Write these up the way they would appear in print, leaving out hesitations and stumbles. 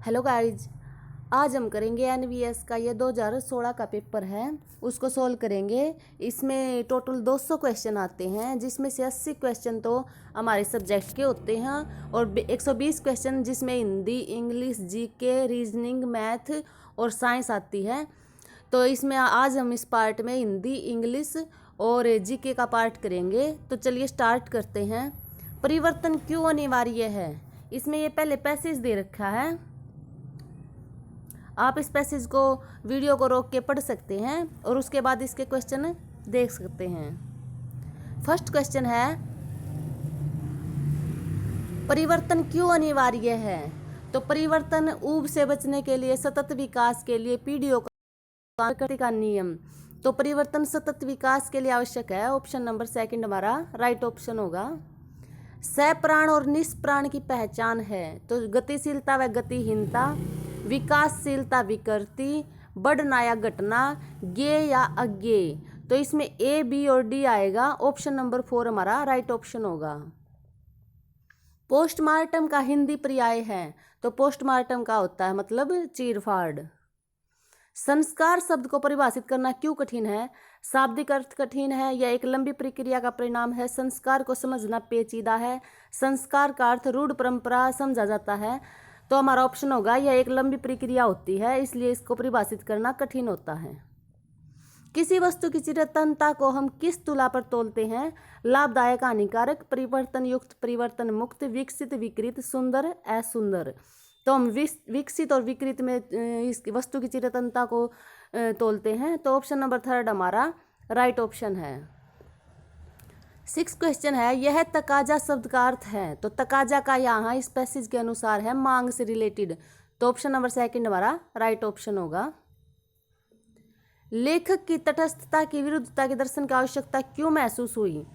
Hello guys, आज हम करेंगे एनवीएस का ये 2016 का पेपर है, उसको सोल्व करेंगे। इसमें टोटल 200 क्वेश्चन आते हैं, जिसमें से 80 क्वेश्चन तो हमारे सब्जेक्ट के होते हैं और 120 क्वेश्चन जिसमें Hindi, English, GK, reasoning, math और साइंस आती है। तो इसमें आज हम इस पार्ट में हिंदी, इंग्लिश और जीके का पार्ट करेंगे। तो चलिए स्टार्ट करते हैं। परिवर्तन क्यों अनिवार्य है, इसमें ये पहले पैसेज दे रखा है। आप इस पैसेज को वीडियो को रोक के पढ़ सकते हैं और उसके बाद इसके क्वेश्चन देख सकते हैं। फर्स्ट क्वेश्चन है, परिवर्तन क्यों अनिवार्य है। तो परिवर्तन ऊब से बचने के लिए, सतत विकास के लिए, पीढ़ियों का नियम। तो परिवर्तन सतत विकास के लिए आवश्यक है। ऑप्शन नंबर सेकंड हमारा राइट ऑप्शन होगा। सप्राण और निष्प्राण की पहचान है। तो गतिशीलता व गतिहीनता, विकासशीलता, विकृति, बढ़ना या घटना, ज्ञेय या अज्ञेय। तो इसमें ए, बी और डी आएगा। ऑप्शन नंबर 4 हमारा राइट ऑप्शन होगा। पोस्टमार्टम का हिंदी पर्याय है। तो पोस्टमार्टम का होता है मतलब चीरफाड़। संस्कार शब्द को परिभाषित करना क्यों कठिन है। शाब्दिक अर्थ कठिन है या एक लंबी प्रक्रिया का परिणाम है। संस्कार को समझना पेचीदा है। संस्कार का अर्थ रूढ़ परंपरा समझा जाता है। तो हमारा ऑप्शन होगा यह एक लंबी प्रक्रिया होती है, इसलिए इसको परिभाषित करना कठिन होता है। किसी वस्तु की चिरंतनता को हम किस तुला पर तोलते हैं। लाभदायक, हानिकारक, परिवर्तन युक्त, परिवर्तन मुक्त, विकसित, विकृत, सुंदर, असुंदर। तो हम विकसित और विकृत में इस वस्तु की चिरंतनता को तोलते हैं। तो ऑप्शन नंबर 3 हमारा राइट ऑप्शन है। 6 क्वेश्चन है, यह तकाजा शब्द का अर्थ है। तो तकाजा का यहाँ इस पैसेज के अनुसार है मांग से रिलेटेड। तो ऑप्शन नंबर सेकंड हमारा राइट ऑप्शन होगा। लेखक की तटस्थता की विरुद्धता के दर्शन की आवश्यकता क्यों महसूस हुई।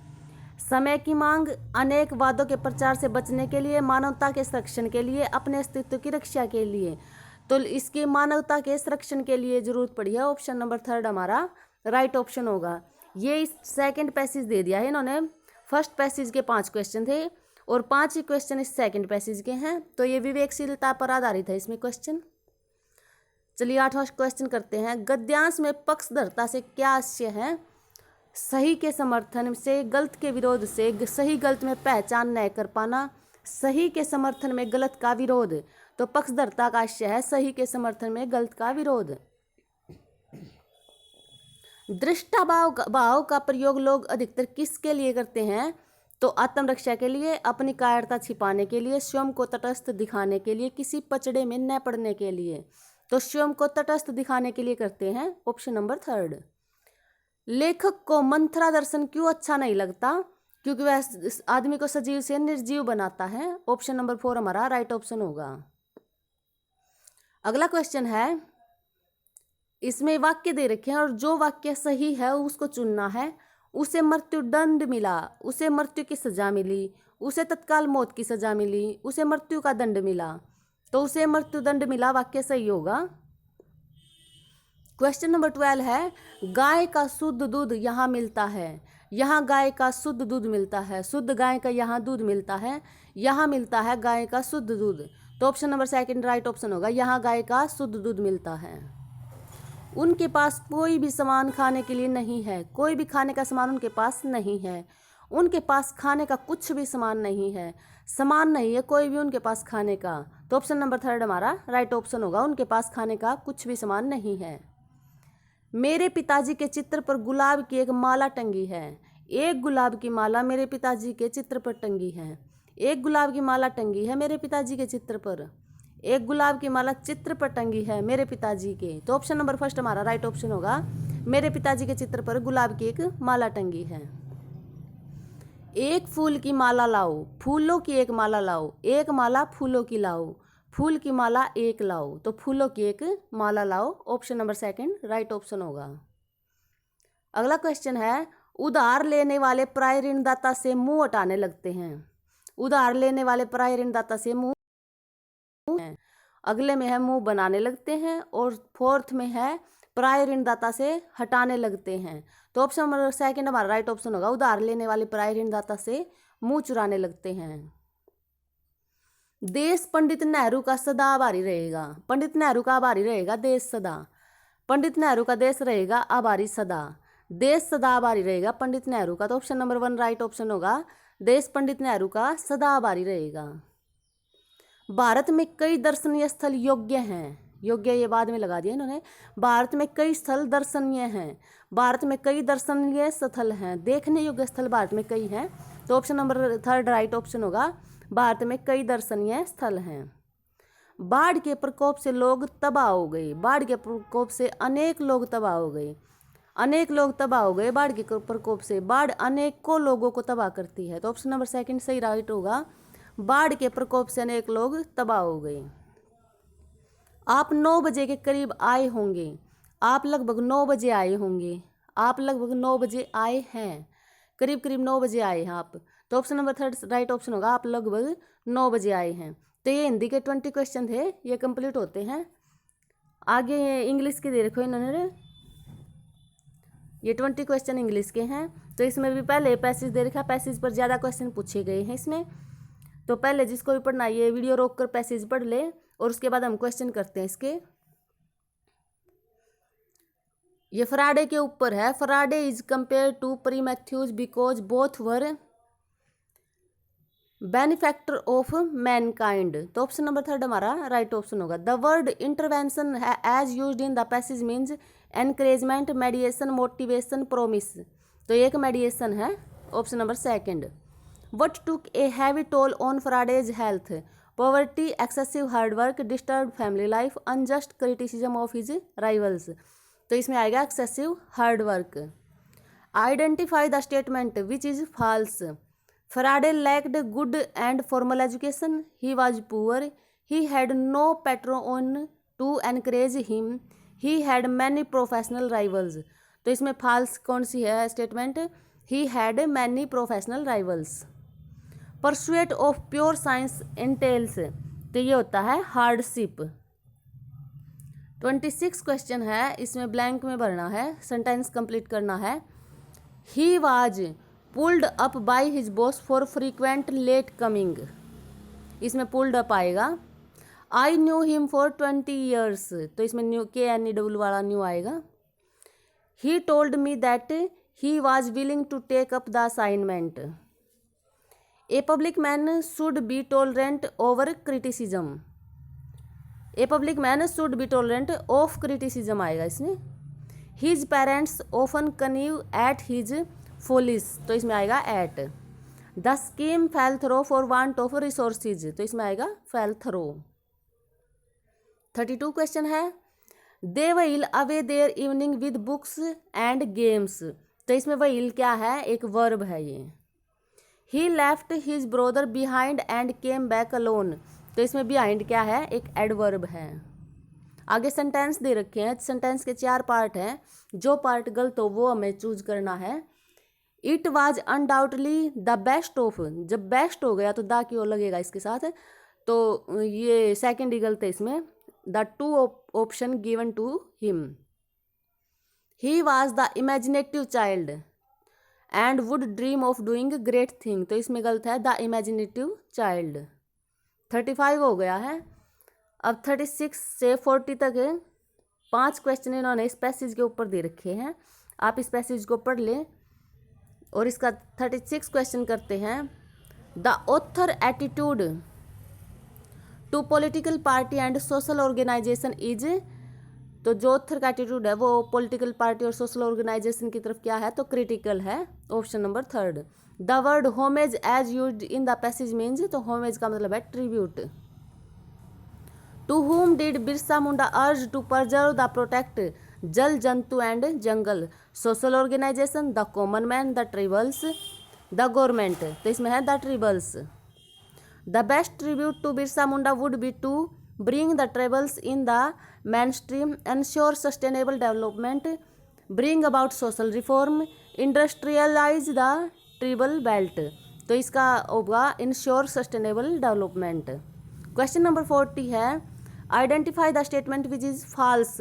समय की मांग, अनेक वादों के प्रचार से बचने के लिए, मानवता के संरक्षण के लिए, अपने अस्तित्व की रक्षा के लिए। तो इसकी मानवता के संरक्षण के लिए जरूरत पड़ी है। ऑप्शन नंबर 3 हमारा राइट ऑप्शन होगा। ये इस सेकंड पैसेज दे दिया है इन्होंने। फर्स्ट पैसेज के 5 क्वेश्चन थे और 5 ही क्वेश्चन इस सेकंड पैसेज के हैं। तो ये विवेकशीलता पर आधारित है इसमें क्वेश्चन। चलिए 8वां क्वेश्चन करते हैं। गद्यांश में पक्षधरता से क्या आशय है। सही के समर्थन से, गलत के विरोध से, सही गलत में पहचान न कर पाना, सही के समर्थन में गलत का विरोध। तो पक्षधरता का आशय है सही के समर्थन में गलत का विरोध। दृष्टाभाव का प्रयोग लोग अधिकतर किसके लिए करते हैं। तो आत्मरक्षा के लिए, अपनी कायरता छिपाने के लिए, स्वयं को तटस्थ दिखाने के लिए, किसी पचड़े में न पड़ने के लिए। तो स्वयं को तटस्थ दिखाने के लिए करते हैं। Option number 3। लेखक को मंथरा दर्शन क्यों अच्छा नहीं लगता। क्योंकि वह आदमी को सजीव से निर्जीव बनाता है। ऑप्शन नंबर 4 हमारा राइट ऑप्शन होगा। अगला क्वेश्चन है, इसमें वाक्य दे रखे हैं और जो वाक्य सही है उसको चुनना है। उसे मृत्युदंड मिला, उसे मृत्यु की सजा मिली, उसे तत्काल मौत की सजा मिली, उसे मृत्यु का दंड मिला। तो उसे मृत्युदंड मिला वाक्य सही होगा। क्वेश्चन नंबर 12 है, गाय का शुद्ध दूध यहाँ मिलता है। यहाँ गाय का शुद्ध दूध मिलता है। शुद्ध गाय का यहाँ दूध मिलता है। यहाँ मिलता है गाय का शुद्ध दूध। तो option number second right option होगा। यहाँ गाय का शुद्ध दूध मिलता है। उनके पास कोई भी सामान खाने के लिए नहीं है। कोई भी खाने का सामान उनके पास नहीं है। उनके पास खाने का कुछ भी सामान नहीं है। सामान नहीं है कोई भी उनके पास खाने का। तो ऑप्शन नंबर 3 हमारा राइट ऑप्शन होगा। उनके पास खाने का कुछ भी सामान नहीं है। मेरे पिताजी के चित्र पर गुलाब की एक माला टंगी है। एक गुलाब की माला मेरे पिताजी के चित्र पर टंगी है। एक गुलाब की माला टंगी है मेरे पिताजी के चित्र पर। एक गुलाब की माला चित्र पर टंगी है मेरे पिताजी के। तो ऑप्शन नंबर 1 हमारा राइट ऑप्शन होगा। मेरे पिताजी के चित्र पर गुलाब की एक माला टंगी है। एक फूल की माला लाओ, फूलों की एक माला लाओ, एक माला फूलों की लाओ, फूल की माला एक लाओ। तो फूलों की एक माला लाओ। ऑप्शन नंबर 2 राइट ऑप्शन होगा। अगला क्वेश्चन है, उधार लेने वाले प्राय ऋणदाता से मुंह हटाने लगते हैं। उधार लेने वाले प्राय ऋणदाता से मुंह, अगले में है मुंह बनाने लगते हैं और 4th में है प्राय ऋणदाता से हटाने लगते हैं। तो ऑप्शन नंबर 2 हमारा राइट ऑप्शन होगा। उधार लेने वाले प्राय ऋणदाता से मुंह चुराने लगते हैं। देश पंडित नेहरू का सदा आभारी रहेगा। पंडित नेहरू का आभारी रहेगा देश सदा। पंडित नेहरू का देश रहेगा आभारी सदा। देश सदा आभारी रहेगा पंडित नेहरू का। तो ऑप्शन नंबर 1 राइट ऑप्शन होगा। देश पंडित नेहरू का सदा आभारी रहेगा। भारत में कई दर्शनीय स्थल योग्य हैं। योग्य ये बाद में लगा दिया इन्होंने। भारत में कई स्थल दर्शनीय हैं। भारत में कई दर्शनीय स्थल हैं। देखने योग्य स्थल भारत में कई हैं। तो ऑप्शन नंबर 3 राइट ऑप्शन होगा। भारत में कई दर्शनीय स्थल हैं। बाढ़ के प्रकोप से लोग तबाह हो गए। बाढ़ के प्रकोप से अनेक लोग तबाह हो गए। अनेक लोग तबाह हो गए बाढ़ के प्रकोप से। बाढ़ अनेकों लोगों को तबाह करती है। तो ऑप्शन नंबर 2 सही राइट होगा। बाढ़ के प्रकोप से अनेक लोग तबाह हो गए। आप 9 बजे के करीब आए होंगे। आप लगभग 9 बजे आए होंगे। आप लगभग 9 बजे आए हैं। करीब करीब 9 बजे आए हैं आप। तो ऑप्शन नंबर 3 राइट ऑप्शन होगा। आप लगभग 9 बजे आए हैं। तो ये हिंदी के 20 क्वेश्चन थे, ये कंप्लीट होते हैं। आगे ये इंग्लिश के दे रखो इन्होंने। ये 20 क्वेश्चन इंग्लिश के हैं। तो इसमें भी पहले पैसेज दे रखा। पैसेज पर ज़्यादा क्वेश्चन पूछे गए हैं इसमें। तो पहले जिसको भी पढ़ना है ये वीडियो रोक कर पैसेज पढ़ ले और उसके बाद हम क्वेश्चन करते हैं इसके। ये फराडे के ऊपर है। Faraday is compare to Prometheus because both were benefactor of mankind. तो ऑप्शन नंबर 3 हमारा राइट ऑप्शन होगा। The word intervention as used in the passage means encouragement, mediation, motivation, promise. तो एक मेडिएशन है। Option number 2। What took a heavy toll on Faraday's health? Poverty, excessive hard work, disturbed family life, unjust criticism of his rivals. तो इसमें आएगा excessive hard work. Identify the statement which is false. Faraday lacked good and formal education. He was poor. He had no patron to encourage him. He had many professional rivals. तो इसमें false कौन सी है statement? He had many professional rivals. Pursuit of pure science एंटेल्स। तो ये होता है hardship. 26 question है, इसमें ब्लैंक में भरना है, सेंटेंस कंप्लीट करना है। He was pulled up by his boss for frequent late coming. इसमें पुल्ड अप आएगा। I knew him for 20 years. तो इसमें न्यू KNEW वाला न्यू आएगा। He told me that he was willing to take up the assignment. A public man should be tolerant over criticism. A public man should be tolerant of criticism आएगा इसमें। His parents often connived at his follies। तो इसमें आएगा at। The scheme fell through for want of resources। तो इसमें आएगा fell through। 32 question है। They will away their evening with books and games। तो इसमें will क्या है? एक verb है ये। He left his brother behind and came back alone। तो इसमें behind क्या है? एक एडवर्ब है। आगे सेंटेंस दे रखे हैं। सेंटेंस के 4 पार्ट हैं। जो पार्ट गलत हो वो हमें चूज करना है। It was undoubtedly the best of. जब बेस्ट हो गया तो द की ओर लगेगा इसके साथ। तो ये सेकेंड ही गलत है इसमें। The 2 option given to him. He was the imaginative child and would dream of doing great thing. तो इसमें गलत है द इमेजिनेटिव चाइल्ड। 35 हो गया है। अब 36 से 40 तक 5 क्वेश्चन इन्होंने इस पैसेज के ऊपर दे रखे हैं। आप इस पैसेज को पढ़ लें और इसका 36 क्वेश्चन करते हैं। The author attitude to political party and social organisation is. तो जो ऑथर का एटीट्यूड है वो पॉलिटिकल पार्टी और सोशल ऑर्गेनाइजेशन की तरफ क्या है? तो क्रिटिकल है। Option number 3। The word homage as used in the passage means. तो होमेज का मतलब है tribute. To whom did Birsa Munda urge to preserve the protect jal jantu and jungle. Social organisation, the common man, the tribals, the government. तो इसमें है the tribals. The best tribute to Birsa Munda would be to bring the tribals in the mainstream, ensure sustainable development, bring about social reform, industrialize the tribal belt। तो इसका होगा ensure sustainable development। Question number 40 है। Identify the statement which is false.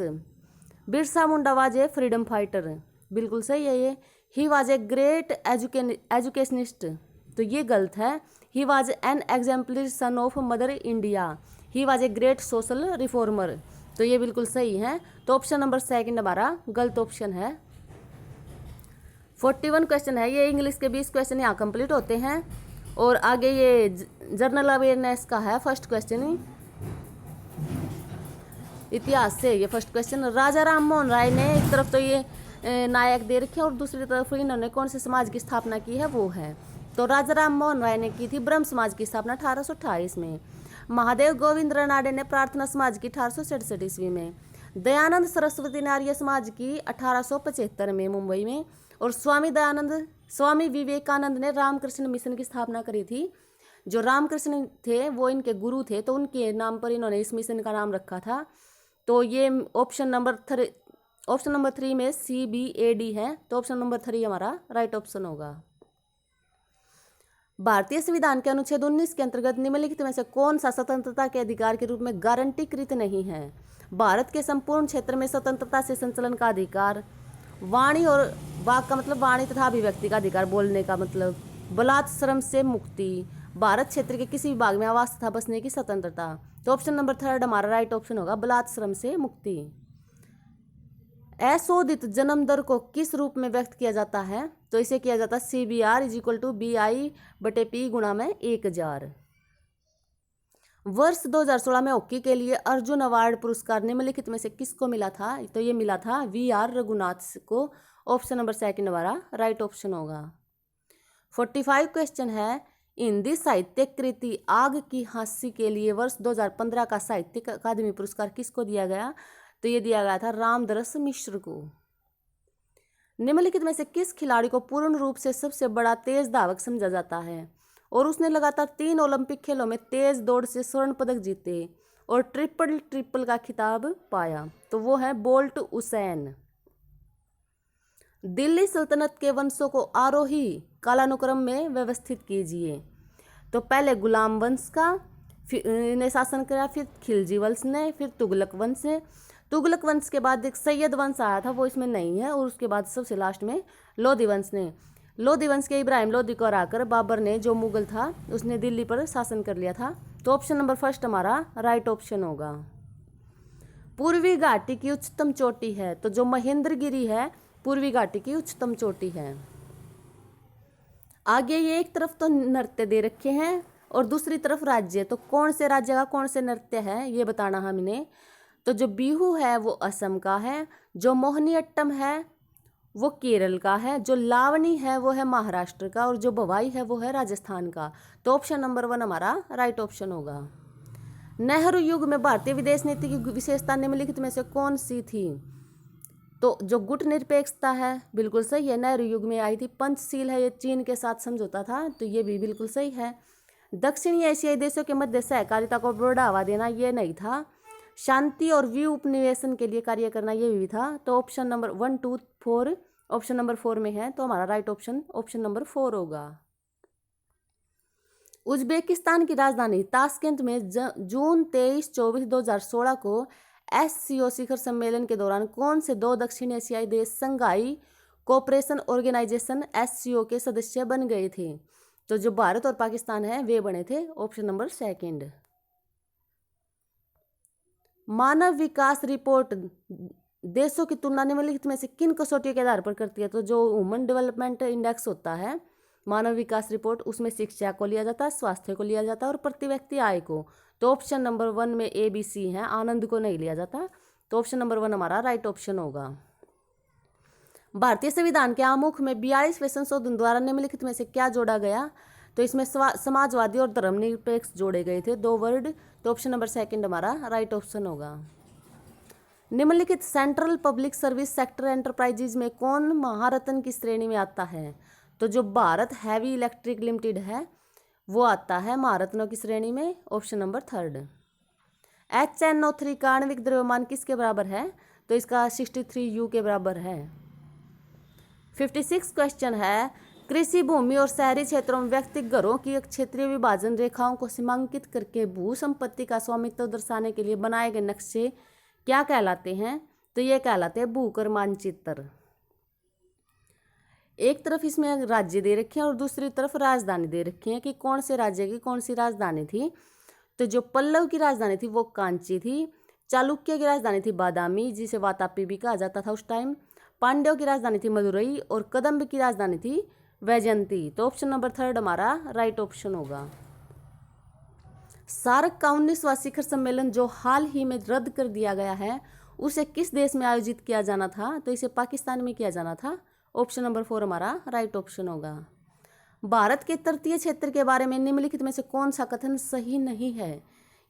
Birsa Munda was a freedom fighter. बिल्कुल सही है ये। He was a great educationist. तो ये गलत है। He was an exemplary son of mother India, he was a great social reformer. तो ये बिल्कुल सही है। तो ऑप्शन नंबर सेकंड हमारा गलत ऑप्शन है। 41 क्वेश्चन है ये, इंग्लिश के 20 क्वेश्चन यहाँ कंप्लीट होते हैं। और आगे ये जनरल अवेयरनेस का है फर्स्ट क्वेश्चन, इतिहास से ये फर्स्ट क्वेश्चन। राजा राम मोहन राय ने एक तरफ तो ये नायक दे रखे और दूसरी तरफ इन्होंने कौन से समाज की स्थापना की है, वो है। तो राजा राम मोहन राय ने की थी ब्रह्म समाज की स्थापना 1828 में। महादेव गोविंद रानाडे ने प्रार्थना समाज की 1867 ईस्वी में। दयानंद सरस्वती ने आर्य समाज की 1875 में मुंबई में। और स्वामी विवेकानंद ने रामकृष्ण मिशन की स्थापना करी थी। जो रामकृष्ण थे वो इनके गुरु थे, तो उनके नाम पर इन्होंने इस मिशन का नाम रखा था। तो ये ऑप्शन नंबर 3 में CBAD है। तो ऑप्शन नंबर 3 हमारा राइट ऑप्शन होगा। भारतीय संविधान के अनुच्छेद 19 के अंतर्गत निम्नलिखित में से कौन सा स्वतंत्रता के अधिकार के रूप में गारंटीकृत नहीं है? भारत के संपूर्ण क्षेत्र में स्वतंत्रता से संचलन का अधिकार, वाणी और वाक का मतलब वाणी तथा अभिव्यक्ति का अधिकार, बोलने का मतलब, बलात्श्रम से मुक्ति, भारत क्षेत्र के किसी विभाग में आवास तथा बसने की स्वतंत्रता। तो ऑप्शन नंबर 3 हमारा राइट ऑप्शन होगा, बलात्श्रम से मुक्ति। अशोधित जन्म दर को किस रूप में व्यक्त किया जाता है? तो इसे किया जाता है CBR = BI/P × 1000। वर्ष 2016 में हॉकी के लिए अर्जुन अवार्ड पुरस्कार निम्नलिखित में से किसको मिला था? तो ये मिला था VR रघुनाथ को। ऑप्शन नंबर 2 हमारा राइट ऑप्शन होगा। 45 क्वेश्चन है, हिंदी साहित्य कृति आग की हाँसी के लिए वर्ष 2015 का साहित्यिक अकादमी पुरस्कार किसको दिया गया? तो ये दिया गया था रामदरस मिश्र को। निम्नलिखित में से किस खिलाड़ी को पूर्ण रूप से सबसे बड़ा तेज धावक समझा जाता है और उसने लगातार 3 ओलंपिक खेलों में तेज दौड़ से स्वर्ण पदक जीते और ट्रिपल का खिताब पाया? तो वो है बोल्ट हुसैन। दिल्ली सल्तनत के वंशों को आरोही कालानुक्रम में व्यवस्थित कीजिए। तो पहले गुलाम वंश का ने शासन किया, फिर खिलजी वंश ने, फिर तुगलक वंश ने। तुगलक वंश के बाद एक सैयद वंश आया था, वो इसमें नहीं है। और उसके बाद सबसे लास्ट में लोधी वंश ने। लोधी वंश के इब्राहिम लोधी को हराकर बाबर ने, जो मुगल था, उसने दिल्ली पर शासन कर लिया था। तो ऑप्शन नंबर 1 हमारा राइट ऑप्शन होगा। पूर्वी घाटी की उच्चतम चोटी है? तो जो महेंद्रगिरी है पूर्वी घाटी की उच्चतम चोटी है। आगे ये एक तरफ तो नृत्य दे रखे हैं और दूसरी तरफ राज्य, तो कौन से राज्य का कौन से नृत्य है ये बताना हमने। तो जो बिहू है वो असम का है, जो मोहिनीअट्टम है वो केरल का है, जो लावनी है वो है महाराष्ट्र का, और जो भवाई है वो है राजस्थान का। तो ऑप्शन नंबर 1 हमारा राइट ऑप्शन होगा। नेहरू युग में भारतीय विदेश नीति की विशेषता निम्नलिखित में से कौन सी थी? तो जो गुट निरपेक्षता है बिल्कुल सही है, नेहरू युग में आई थी। पंचशील है, ये चीन के साथ समझौता था, तो ये भी बिल्कुल सही है। दक्षिणी एशियाई देशों के मध्य सहकारिता को बढ़ावा देना, ये नहीं था। शांति और व्यू उपनिवेशन के लिए कार्य करना, ये भी था। तो ऑप्शन नंबर 1, 2, 4 ऑप्शन नंबर 4 में है, तो हमारा राइट ऑप्शन नंबर 4 होगा। उज्बेकिस्तान की राजधानी ताशकेंत में जून 23-24, 2016 को SCO शिखर सम्मेलन के दौरान कौन से 2 दक्षिण एशियाई देश संघाई कोऑपरेशन ऑर्गेनाइजेशन SCO के सदस्य बन गए थे? तो जो भारत और पाकिस्तान है वे बने थे। Option number 2। मानव विकास रिपोर्ट देशों की तुलना निम्नलिखित में से किन कसौटियों के आधार पर करती है? तो जो ह्यूमन डेवलपमेंट इंडेक्स होता है मानव विकास रिपोर्ट, उसमें शिक्षा को लिया जाता है, स्वास्थ्य को लिया जाता है और प्रति व्यक्ति आय को। तो ऑप्शन नंबर 1 में ABC है, आनंद को नहीं लिया जाता। तो ऑप्शन नंबर 1 हमारा राइट ऑप्शन होगा। भारतीय संविधान के आमुख में 42वें संशोधन द्वारा निम्नलिखित में से क्या जोड़ा गया? तो इसमें समाजवादी और धर्मनिरपेक्ष जोड़े गए थे, 2 वर्ड। तो ऑप्शन नंबर 2 हमारा राइट ऑप्शन होगा। निम्नलिखित central public service sector enterprises में कौन महारत्न की श्रेणी में आता है? तो जो भारत हैवी इलेक्ट्रिक लिमिटेड है वो आता है महारत्नों की श्रेणी में। Option number 3। HNO3 का आणविक द्रव्यमान किसके बराबर है? तो इसका 63U के बराबर है। 56 क्वेश्चन है, कृषि भूमि और शहरी क्षेत्रों में व्यक्तिगत घरों की क्षेत्रीय विभाजन रेखाओं को सीमांकित करके भू संपत्ति का स्वामित्व दर्शाने के लिए बनाए गए नक्शे क्या कहलाते हैं? तो ये कहलाते हैं भूकर मानचित्र। एक तरफ इसमें राज्य दे रखे हैं और दूसरी तरफ राजधानी दे रखी है कि कौन से राज्य की कौन सी राजधानी थी। तो जो पल्लव की राजधानी थी वो कांची थी, चालुक्य की राजधानी थी बादामी जिसे वातापी भी कहा जाता था उस टाइम, पांड्यों की राजधानी थी मदुरई और कदम्ब की राजधानी थी वैजयंती। तो ऑप्शन नंबर 3 हमारा राइट ऑप्शन होगा। सार्क का 19वां शिखर सम्मेलन जो हाल ही में रद्द कर दिया गया है उसे किस देश में आयोजित किया जाना था? तो इसे पाकिस्तान में किया जाना था। ऑप्शन नंबर 4 हमारा राइट ऑप्शन होगा। भारत के तटीय क्षेत्र के बारे में निम्नलिखित में से कौन सा कथन सही नहीं है?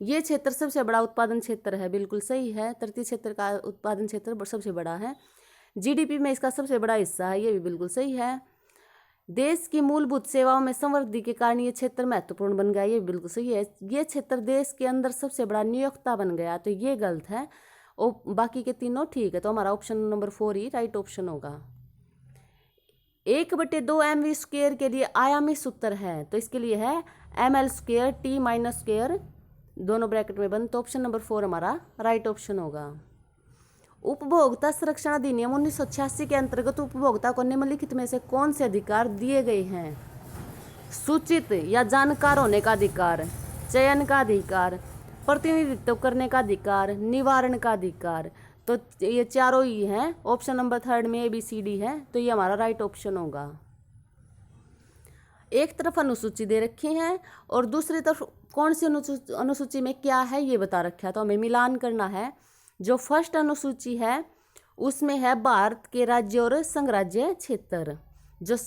ये क्षेत्र सबसे बड़ा उत्पादन क्षेत्र है, बिल्कुल सही है। तटीय क्षेत्र का उत्पादन क्षेत्र सबसे बड़ा है, जीडीपी में इसका सबसे बड़ा हिस्सा है, ये भी बिल्कुल सही है। देश की मूलभूत सेवाओं में संवृद्धि के कारण ये क्षेत्र महत्वपूर्ण बन गया, ये भी बिल्कुल सही है। ये क्षेत्र देश के अंदर सबसे बड़ा नियोक्ता बन गया, तो ये गलत है और बाकी के तीनों ठीक है। तो हमारा ऑप्शन नंबर 4 ही राइट ऑप्शन होगा। 1/2 mv स्क्वेयर के लिए आयामी सूत्र है, तो इसके लिए है ml square t minus square दोनों ब्रैकेट में बंद। तो ऑप्शन नंबर 4 हमारा राइट ऑप्शन होगा। उपभोक्ता संरक्षण अधिनियम 1986 के अंतर्गत उपभोक्ता को निम्नलिखित में से कौन से अधिकार दिए गए हैं? सूचित या जानकार होने का अधिकार, चयन का अधिकार, प्रतिनिधित्व करने का अधिकार, निवारण का अधिकार। तो ये चारों ही हैं। ऑप्शन नंबर 3 में ABCD है, तो ये हमारा राइट ऑप्शन होगा। एक तरफ अनुसूची दे रखी है और दूसरी तरफ कौन सी अनुसूची में क्या है ये बता रखा है, तो हमें मिलान करना है। जो फर्स्ट अनुसूची है उसमें है भारत के राज्य और संघ राज्य क्षेत्र। जो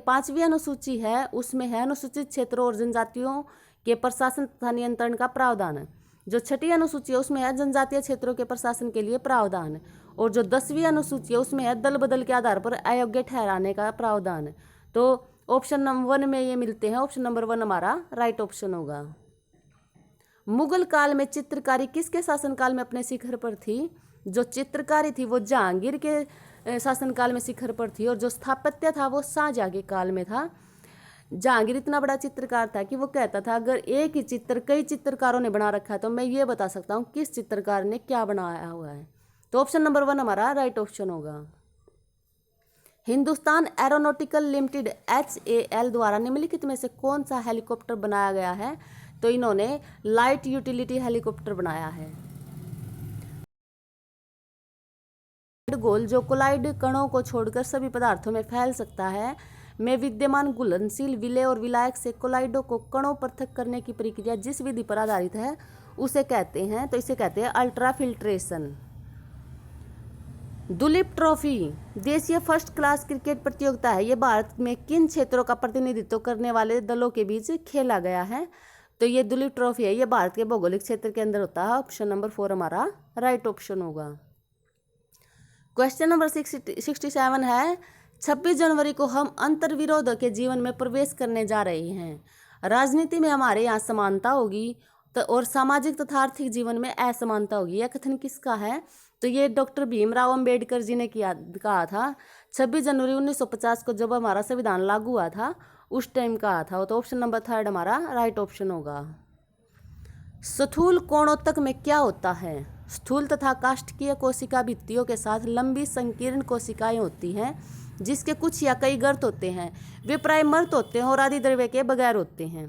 5वीं अनुसूची है उसमें है अनुसूचित क्षेत्रों और जनजातियों के प्रशासन तथा नियंत्रण का प्रावधान। जो 6ठी अनुसूची है उसमें है जनजातीय क्षेत्रों के प्रशासन के लिए प्रावधान। और जो 10वीं अनुसूची है उसमें है दल बदल के आधार पर अयोग्य ठहराने का प्रावधान। तो ऑप्शन नंबर 1 में ये मिलते हैं। ऑप्शन नंबर 1 हमारा राइट ऑप्शन होगा। मुगल काल में चित्रकारी किसके शासनकाल में अपने शिखर पर थी? जो चित्रकारी थी वो जहांगीर के शासनकाल में शिखर पर थी और जो स्थापत्य था वो शाहजहां के काल में था। जहांगीर इतना बड़ा चित्रकार था कि वो कहता था अगर एक ही चित्र कई चित्रकारों ने बना रखा है तो मैं ये बता सकता हूँ किस चित्रकार ने क्या बनाया हुआ है। तो ऑप्शन नंबर 1 हमारा राइट ऑप्शन होगा। हिंदुस्तान एरोनॉटिकल लिमिटेड HAL द्वारा निम्नलिखित में से कौन सा हेलीकॉप्टर बनाया गया है? तो इन्होंने लाइट यूटिलिटी हेलीकॉप्टर बनाया है। गोल जो कोलाइड कणों को छोड़कर सभी पदार्थों में फैल सकता है में विद्यमान घुलनशील विलेय और विलायक से कोलाइडों को कणों पृथक करने की प्रक्रिया जिस विधि पर आधारित है उसे कहते हैं, तो इसे कहते हैं अल्ट्रा फिल्ट्रेशन। दुलीप ट्रॉफी देशीय फर्स्ट क्लास क्रिकेट प्रतियोगिता है। ये भारत में किन क्षेत्रों का प्रतिनिधित्व करने वाले दलों के बीच खेला गया है? तो ये दुलीप ट्रॉफी है, ये भारत के भौगोलिक क्षेत्र के अंदर होता है। ऑप्शन नंबर 4 हमारा राइट ऑप्शन होगा। क्वेश्चन नंबर 67 है 26 जनवरी को हम अंतर्विरोध के जीवन में प्रवेश करने जा रहे हैं। राजनीति में हमारे यहाँ समानता होगी तो और सामाजिक तथा आर्थिक जीवन में असमानता होगी। यह कथन किसका है? तो ये डॉक्टर भीमराव अंबेडकर जी ने कहा था 26 जनवरी 1950 को जब हमारा संविधान लागू हुआ था उस टाइम कहा था। तो ऑप्शन नंबर 3 हमारा राइट ऑप्शन होगा। स्थूल कोणोत्तक में क्या होता है? स्थूल तथा काष्ठकीय कोशिका भित्तियों के साथ लंबी संकीर्ण कोशिकाएं होती हैं जिसके कुछ या कई गर्त होते हैं। वे प्राय मृत होते हैं और आदि द्रव्य के बगैर होते हैं।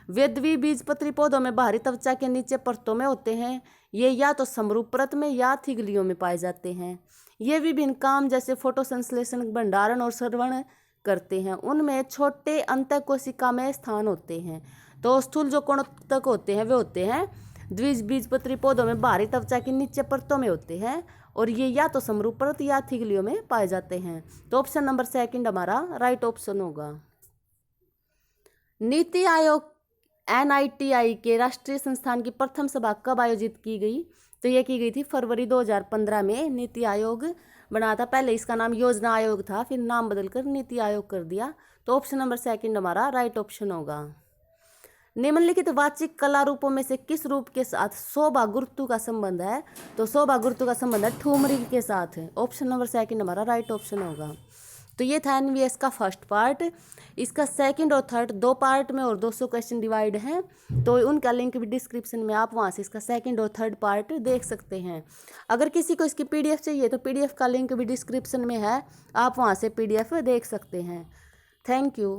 वे द्विबीजपत्री पौधों में बाहरी त्वचा के नीचे परतों में होते हैं। ये या तो समरूप परत में या थिगलियों में पाए जाते हैं। ये विभिन्न काम जैसे फोटोसंश्लेषण, भंडारण और श्रवण करते हैं। उनमें छोटे अंतःकोशिका में स्थान होते हैं। तो स्थूल जो कोणोत्तक होते हैं वे होते हैं द्विबीजपत्री पौधों में बाहरी त्वचा के नीचे परतों में होते हैं और ये या तो समरूप परत या थिगलियों में पाए जाते हैं। तो ऑप्शन नंबर 2 हमारा राइट ऑप्शन होगा। नीति आयोग NITI के राष्ट्रीय संस्थान की प्रथम सभा कब आयोजित की गई? तो ये की गई थी फरवरी 2015 में नीति आयोग बना था। पहले इसका नाम योजना आयोग था, फिर नाम बदलकर नीति आयोग कर दिया। तो ऑप्शन नंबर 2 हमारा राइट ऑप्शन होगा। निम्नलिखित वाचिक कला रूपों में से किस रूप के साथ शोभा गुरुत्व का संबंध है? तो शोभा गुरुत्व का संबंध है ठुमरी के साथ। ऑप्शन नंबर 2 हमारा राइट ऑप्शन होगा। तो ये था एनवीएस का फर्स्ट पार्ट। इसका सेकंड और थर्ड 2 पार्ट में और 200 क्वेश्चन डिवाइड हैं, तो उनका लिंक भी डिस्क्रिप्शन में, आप वहाँ से इसका सेकंड और थर्ड पार्ट देख सकते हैं। अगर किसी को इसकी पीडीएफ चाहिए तो पीडीएफ का लिंक भी डिस्क्रिप्शन में है, आप वहाँ से पीडीएफ देख सकते हैं। Thank you.